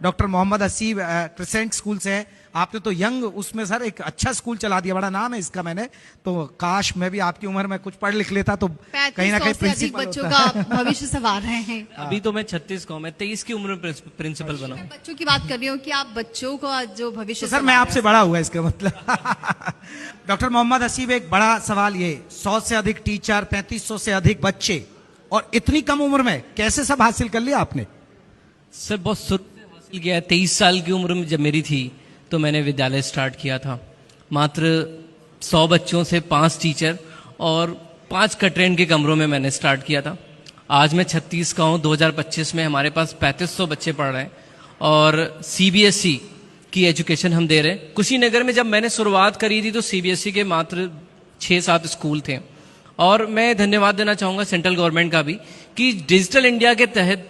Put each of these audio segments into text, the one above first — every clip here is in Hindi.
Doctor Mohammad Haseeb crescent school से है। आपने तो यंग उसमें सर एक अच्छा स्कूल चला दिया, बड़ा नाम है इसका। मैंने तो काश मैं भी आपकी उम्र में कुछ पढ़ लिख लेता तो कहीं ना कहीं प्रिंसिपल बच्चों होता। का भविष्य संवार रहे हैं। अभी तो मैं 36 का हूँ, मैं 23 की उम्र में प्रिंसिपल बना हूँ। बच्चों की बात कर रही हूँ कि आप बच्चों का जो भविष्य तो सर मैं आपसे बड़ा हुआ इसका मतलब। डॉक्टर मोहम्मद हसीब, एक बड़ा सवाल ये, 100 से अधिक टीचर, 3500 से अधिक बच्चे, और इतनी कम उम्र में कैसे सब हासिल कर लिया आपने? सर बहुत शुरू से हासिल किया है। 23 साल की उम्र में जब मेरी थी तो मैंने विद्यालय स्टार्ट किया था। मात्र 100 बच्चों से 5 टीचर और 5 कटरेन के कमरों में मैंने स्टार्ट किया था। आज मैं 36 का हूँ। 2025 में हमारे पास 3500 बच्चे पढ़ रहे हैं और सीबीएसई की एजुकेशन हम दे रहे हैं। कुशीनगर में जब मैंने शुरुआत करी थी तो सीबीएसई के मात्र 6-7 स्कूल थे। और मैं धन्यवाद देना चाहूँगा सेंट्रल गवर्नमेंट का भी कि डिजिटल इंडिया के तहत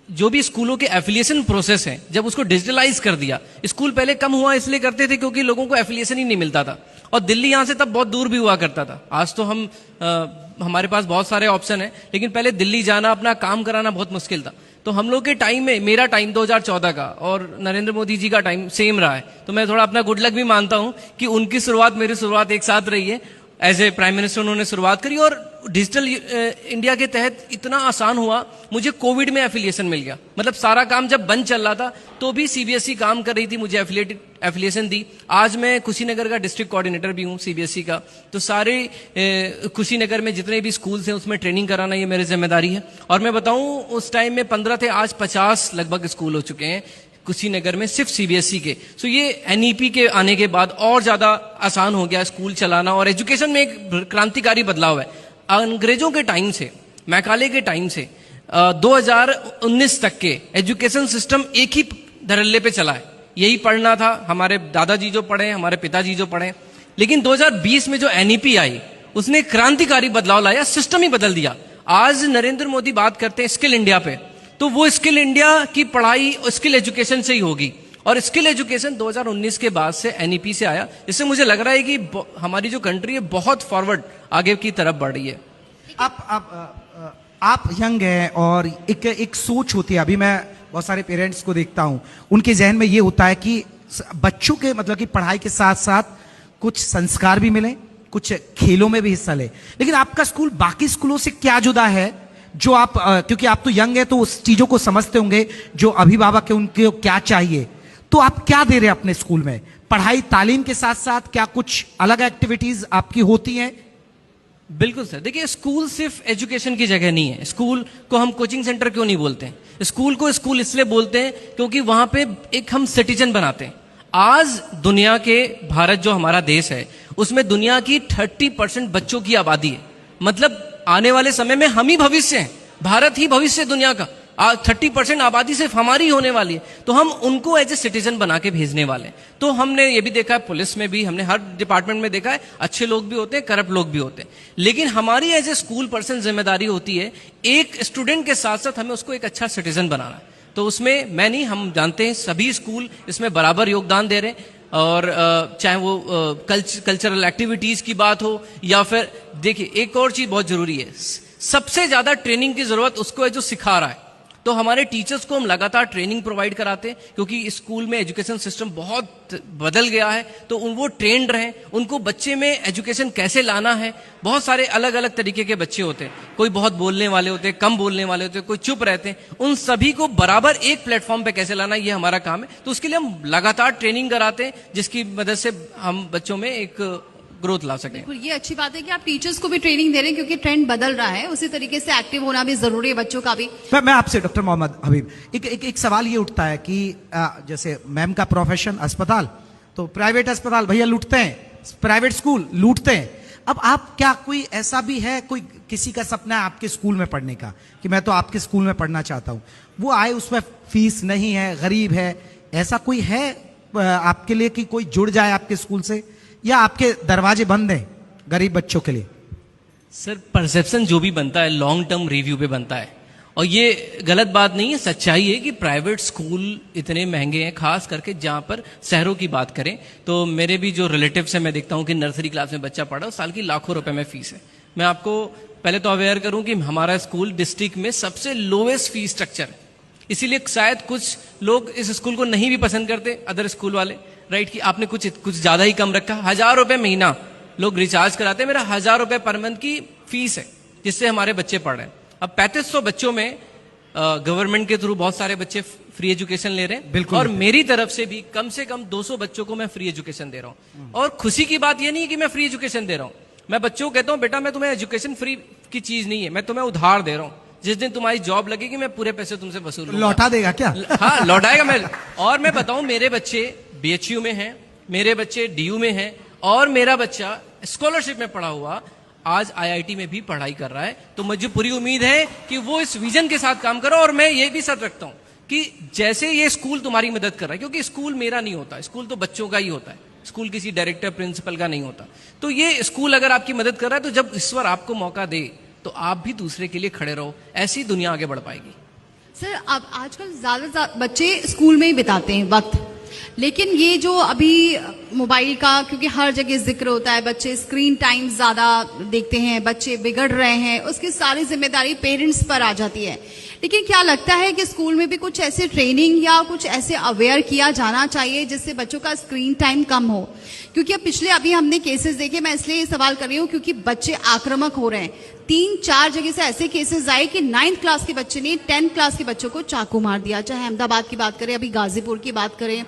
जो भी स्कूलों के एफिलिएशन प्रोसेस है, जब उसको डिजिटलाइज कर दिया। स्कूल पहले कम हुआ इसलिए करते थे क्योंकि लोगों को एफिलिएशन ही नहीं मिलता था, और दिल्ली यहाँ से तब बहुत दूर भी हुआ करता था। आज तो हमारे पास बहुत सारे ऑप्शन है, लेकिन पहले दिल्ली जाना, अपना काम कराना बहुत मुश्किल था। तो हम लोग के टाइम में, मेरा टाइम 2014 का और नरेंद्र मोदी जी का टाइम सेम रहा है, तो मैं थोड़ा अपना गुड लक भी मानता हूँ कि उनकी शुरुआत मेरी शुरुआत एक साथ रही है। एज ए प्राइम मिनिस्टर उन्होंने शुरुआत करी और डिजिटल इंडिया के तहत इतना आसान हुआ। मुझे कोविड में एफिलिएशन मिल गया, मतलब सारा काम जब बंद चल रहा था तो भी सीबीएसई काम कर रही थी, मुझे एफिलिएशन दी। आज मैं कुशीनगर का डिस्ट्रिक्ट कोऑर्डिनेटर भी हूँ सीबीएसई का। तो सारे कुशीनगर में जितने भी स्कूल्स हैं उसमें ट्रेनिंग कराना ये मेरी जिम्मेदारी है। और मैं बताऊँ, उस टाइम में 15 थे, आज 50 लगभग स्कूल हो चुके हैं कुशीनगर में सिर्फ सीबीएसई के। सो ये एनईपी के आने के बाद और ज्यादा आसान हो गया स्कूल चलाना, और एजुकेशन में एक क्रांतिकारी बदलाव है। अंग्रेजों के टाइम से, मैकाले के टाइम से 2019 तक के एजुकेशन सिस्टम एक ही धरल्ले पे चला है। यही पढ़ना था, हमारे दादाजी जो पढ़े, हमारे पिताजी जो पढ़े। लेकिन 2020 में जो एनईपी आई उसने क्रांतिकारी बदलाव लाया, सिस्टम ही बदल दिया। आज नरेंद्र मोदी बात करते हैं स्किल इंडिया पे, तो वो स्किल इंडिया की पढ़ाई स्किल एजुकेशन से ही होगी। और स्किल एजुकेशन 2019 के बाद से एनईपी से आया। इससे मुझे लग रहा है कि हमारी जो कंट्री है बहुत फॉरवर्ड आगे की तरफ बढ़ रही है। आप यंग हैं और एक सोच होती है। अभी मैं बहुत सारे पेरेंट्स को देखता हूं, उनके जहन में ये होता है कि बच्चों के मतलब कि पढ़ाई के साथ साथ कुछ संस्कार भी मिले, कुछ खेलों में भी हिस्सा ले। लेकिन आपका स्कूल बाकी स्कूलों से क्या जुदा है जो आप क्योंकि आप तो यंग है तो उस चीजों को समझते होंगे जो अभिभावक के उनके क्या चाहिए, तो आप क्या दे रहे हैं अपने स्कूल में? पढ़ाई तालीम के साथ साथ क्या कुछ अलग एक्टिविटीज आपकी होती हैं? बिल्कुल सर, देखिए स्कूल सिर्फ एजुकेशन की जगह नहीं है। स्कूल को हम कोचिंग सेंटर क्यों नहीं बोलते हैं? स्कूल को स्कूल इसलिए बोलते हैं क्योंकि वहां पे एक हम सिटीजन बनाते हैं। आज दुनिया के, भारत जो हमारा देश है उसमें दुनिया की 30% बच्चों की आबादी है। मतलब आने वाले समय में हम ही भविष्य हैं, भारत ही भविष्य दुनिया का। 30% आबादी सिर्फ हमारी होने वाली है, तो हम उनको एज ए सिटीजन बना के भेजने वाले हैं। तो हमने ये भी देखा है, पुलिस में भी, हमने हर डिपार्टमेंट में देखा है, अच्छे लोग भी होते हैं, करप्ट लोग भी होते हैं। लेकिन हमारी एज ए स्कूल पर्सन जिम्मेदारी होती है एक स्टूडेंट के साथ साथ हमें उसको एक अच्छा सिटीजन बनाना है। तो उसमें मैं नहीं, हम जानते हैं सभी स्कूल इसमें बराबर योगदान दे रहे हैं। और चाहे वो कल्चरल एक्टिविटीज की बात हो या फिर, देखिए एक और चीज बहुत जरूरी है, सबसे ज्यादा ट्रेनिंग की जरूरत उसको है जो सिखा रहा है। तो हमारे टीचर्स को हम लगातार ट्रेनिंग प्रोवाइड कराते हैं क्योंकि स्कूल में एजुकेशन सिस्टम बहुत बदल गया है। तो वो ट्रेंड रहें, उनको बच्चे में एजुकेशन कैसे लाना है। बहुत सारे अलग अलग तरीके के बच्चे होते हैं, कोई बहुत बोलने वाले होते हैं, कम बोलने वाले होते हैं, कोई चुप रहते हैं। उन सभी को बराबर एक प्लेटफॉर्म पे कैसे लाना, ये हमारा काम है। तो उसके लिए हम लगातार ट्रेनिंग कराते हैं जिसकी मदद से हम बच्चों में एक ग्रोथ ला सके। बिल्कुल, ये अच्छी बात है कि आप टीचर्स को भी ट्रेनिंग दे रहे हैं क्योंकि ट्रेंड बदल रहा है, उसी तरीके से एक्टिव होना भी जरूरी है बच्चों का भी। मैं आपसे डॉक्टर मोहम्मद हबीब, एक सवाल ये उठता है कि जैसे मैम का प्रोफेशन अस्पताल, तो प्राइवेट अस्पताल भैया लूटते हैं, प्राइवेट स्कूल लूटते हैं। अब आप क्या, कोई ऐसा भी है, कोई किसी का सपना है आपके स्कूल में पढ़ने का कि मैं तो आपके स्कूल में पढ़ना चाहता हूं, वो आए, उसमें फीस नहीं है, गरीब है, ऐसा कोई है आपके लिए कि कोई जुड़ जाए आपके स्कूल से, या आपके दरवाजे बंद हैं गरीब बच्चों के लिए? सर परसेप्शन जो भी बनता है लॉन्ग टर्म रिव्यू पे बनता है, और ये गलत बात नहीं है, सच्चाई है कि प्राइवेट स्कूल इतने महंगे हैं, खास करके जहां पर शहरों की बात करें। तो मेरे भी जो रिलेटिव्स हैं, मैं देखता हूं कि नर्सरी क्लास में बच्चा पढ़ा, साल की लाखों रुपए में फीस है। मैं आपको पहले तो अवेयर करूं कि हमारा स्कूल डिस्ट्रिक्ट में सबसे लोएस्ट फीस स्ट्रक्चर है। इसीलिए शायद कुछ लोग इस स्कूल को नहीं भी पसंद करते, अदर स्कूल वाले, राइट, कि आपने कुछ ज्यादा ही कम रखा। 1000 रुपए महीना लोग रिचार्ज कराते हैं, मेरा 1000 रुपए पर मंथ की फीस है जिससे हमारे बच्चे पढ़ रहे हैं। अब 3500 बच्चों में गवर्नमेंट के थ्रू बहुत सारे बच्चे फ्री एजुकेशन ले रहे हैं, बिल्कुल, और मेरी तरफ से भी कम 200 बच्चों को मैं फ्री एजुकेशन दे रहा हूं। और खुशी की बात यह नहीं है कि मैं फ्री एजुकेशन दे रहा हूं, मैं बच्चों को कहता हूं बेटा मैं तुम्हें एजुकेशन फ्री की चीज नहीं है, मैं तुम्हें उधार दे रहा हूं, जिस दिन तुम्हारी जॉब लगेगी मैं पूरे पैसे तुमसे वसूल लूंगा। लौटा देगा क्या? हाँ, लौटाएगा मैं। और मैं बताऊं, मेरे बच्चे बीएचयू में हैं, मेरे बच्चे डीयू में हैं, और मेरा बच्चा स्कॉलरशिप में पढ़ा हुआ आज आईआईटी में भी पढ़ाई कर रहा है। तो मुझे पूरी उम्मीद है कि वो इस विजन के साथ काम करो। और मैं ये भी शर्त रखता हूं कि जैसे ये स्कूल तुम्हारी मदद कर रहा है, क्योंकि स्कूल मेरा नहीं होता, स्कूल तो बच्चों का ही होता है, स्कूल किसी डायरेक्टर प्रिंसिपल का नहीं होता। तो ये स्कूल अगर आपकी मदद कर रहा है, तो जब ईश्वर आपको मौका दे तो आप भी दूसरे के लिए खड़े रहो, ऐसी दुनिया आगे बढ़ पाएगी। सर, अब आजकल ज्यादा बच्चे स्कूल में ही बिताते हैं वक्त, लेकिन ये जो अभी मोबाइल का, क्योंकि हर जगह जिक्र होता है, बच्चे स्क्रीन टाइम ज्यादा देखते हैं, बच्चे बिगड़ रहे हैं, उसकी सारी जिम्मेदारी पेरेंट्स पर आ जाती है। लेकिन क्या लगता है कि स्कूल में भी कुछ ऐसे ट्रेनिंग या कुछ ऐसे अवेयर किया जाना चाहिए जिससे बच्चों का स्क्रीन टाइम कम हो? क्योंकि अब अभी हमने केसेस देखे, मैं इसलिए ये सवाल कर रही हूँ क्योंकि बच्चे आक्रामक हो रहे हैं। 3-4 जगह से ऐसे केसेस आए कि 9th क्लास के बच्चे ने 10th क्लास के बच्चों को चाकू मार दिया। चाहे अहमदाबाद की बात करें, अभी गाजीपुर की बात करें,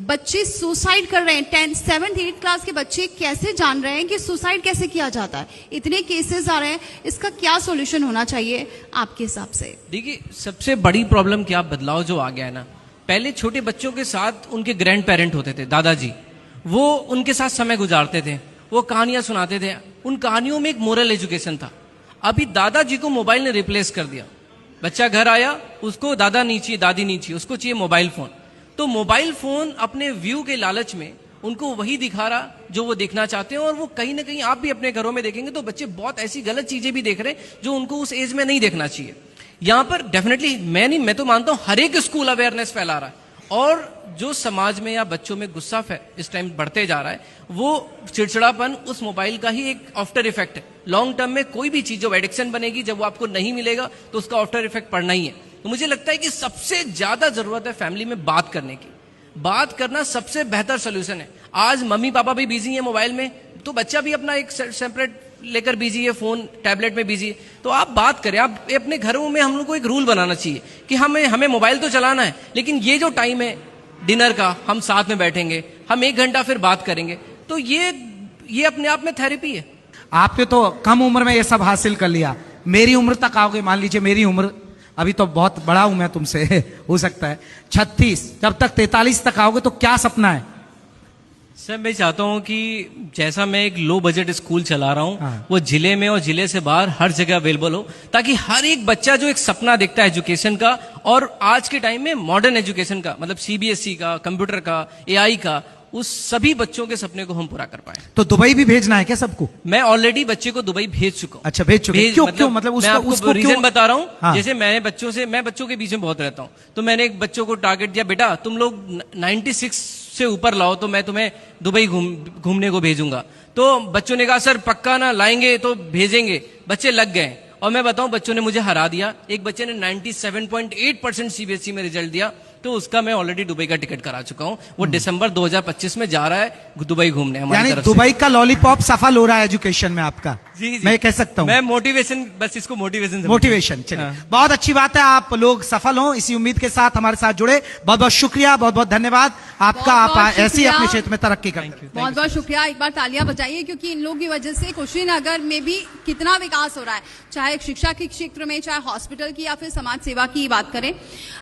बच्चे सुसाइड कर रहे हैं। 10th, 7th, 8th क्लास के बच्चे कैसे जान रहे हैं कि सुसाइड कैसे किया जाता है? इतने केसेस आ रहे हैं, इसका क्या सॉल्यूशन होना चाहिए आपके हिसाब से? देखिए, सबसे बड़ी प्रॉब्लम क्या बदलाव जो आ गया है ना, पहले छोटे बच्चों के साथ उनके ग्रैंड पेरेंट होते थे, दादाजी, वो उनके साथ समय गुजारते थे, वो कहानियां सुनाते थे, उन कहानियों में एक मोरल एजुकेशन था। अभी दादाजी को मोबाइल ने रिप्लेस कर दिया। बच्चा घर आया, उसको दादा नहीं चाहिए, दादी नहीं चाहिए, उसको चाहिए मोबाइल फोन। तो मोबाइल फोन अपने व्यू के लालच में उनको वही दिखा रहा जो वो देखना चाहते हैं, और वो कहीं ना कहीं, आप भी अपने घरों में देखेंगे तो बच्चे बहुत ऐसी गलत चीजें भी देख रहे हैं जो उनको उस एज में नहीं देखना चाहिए। यहां पर डेफिनेटली मैं तो मानता हूं हर एक स्कूल अवेयरनेस फैला रहा है, और जो समाज में या बच्चों में गुस्सा इस टाइम बढ़ते जा रहा है, वो चिड़चिड़ापन उस मोबाइल का ही एक आफ्टर इफेक्ट है। लॉन्ग टर्म में कोई भी चीज जब एडिक्शन बनेगी, जब वो आपको नहीं मिलेगा, तो उसका आफ्टर इफेक्ट पड़ना ही है। तो मुझे लगता है कि सबसे ज्यादा जरूरत है फैमिली में बात करने की। बात करना सबसे बेहतर सोल्यूशन है। आज मम्मी पापा भी बिजी है मोबाइल में, तो बच्चा भी अपना एक सेपरेट लेकर बिजी है, फोन टैबलेट में बिजी है। तो आप बात करें, आप अपने घरों में हम लोग को एक रूल बनाना चाहिए कि हमें मोबाइल तो चलाना है, लेकिन ये जो टाइम है डिनर का, हम साथ में बैठेंगे, हम 1 घंटा फिर बात करेंगे। तो ये अपने आप में थेरेपी है। आपने तो कम उम्र में ये सब हासिल कर लिया। मेरी उम्र तक आओगे, मान लीजिए मेरी उम्र अभी तो बहुत बड़ा हूं मैं तुमसे हो सकता है 36, जब तक 43 तक आओगे तो क्या सपना है? सर, मैं चाहता हूं कि जैसा मैं एक लो बजट स्कूल चला रहा हूं, हाँ। वो जिले में और जिले से बाहर हर जगह अवेलेबल हो, ताकि हर एक बच्चा जो एक सपना देखता है एजुकेशन का, और आज के टाइम में मॉडर्न एजुकेशन का, मतलब सीबीएसई का, कंप्यूटर का, एआई का, उस सभी बच्चों के सपने को हम पूरा कर पाए। तो दुबई भी भेजना है क्या सबको? मैं ऑलरेडी बच्चे को दुबई भेज चुका हूं। अच्छा, भेज चुके हैं। क्यों मतलब मैं उसको आपको रीजन क्यों? बता रहा हूं। हाँ। जैसे मैं बच्चों के बीच में बहुत रहता हूं, तो मैंने एक बच्चों को टारगेट दिया, बेटा तुम लोग 96 से ऊपर लाओ तो मैं तुम्हें दुबई घूमने को भेजूंगा। तो बच्चों ने कहा सर पक्का ना, लाएंगे तो भेजेंगे। बच्चे लग गए, और मैं बताऊं बच्चों ने मुझे हरा दिया। एक बच्चे ने 97.8% सीबीएसई में रिजल्ट दिया, तो उसका मैं ऑलरेडी दुबई का टिकट करा चुका हूं। वो दिसंबर 2025 में जा रहा है दुबई घूमने हमारी यानी तरफ से। दुबई का लॉलीपॉप सफल हो रहा है एजुकेशन में आपका? जी। मैं कह सकता हूं मैं मोटिवेशन, बस इसको मोटिवेशन मोटिवेशन। चलिए, हाँ। बहुत अच्छी बात है, आप लोग सफल हों, इसी उम्मीद के साथ हमारे साथ जुड़े। बहुत बहुत शुक्रिया, बहुत बहुत धन्यवाद आपका। आप बहुत-बहुत ऐसे ही अपने शुक्रिया। क्षेत्र में तरक्की करें। बहुत बहुत शुक्रिया। एक बार तालियां बजाइए, क्योंकि इन लोगों की वजह से कुशीनगर में भी कितना विकास हो रहा है, चाहे शिक्षा के क्षेत्र में, चाहे हॉस्पिटल की, या फिर समाज सेवा की बात करें।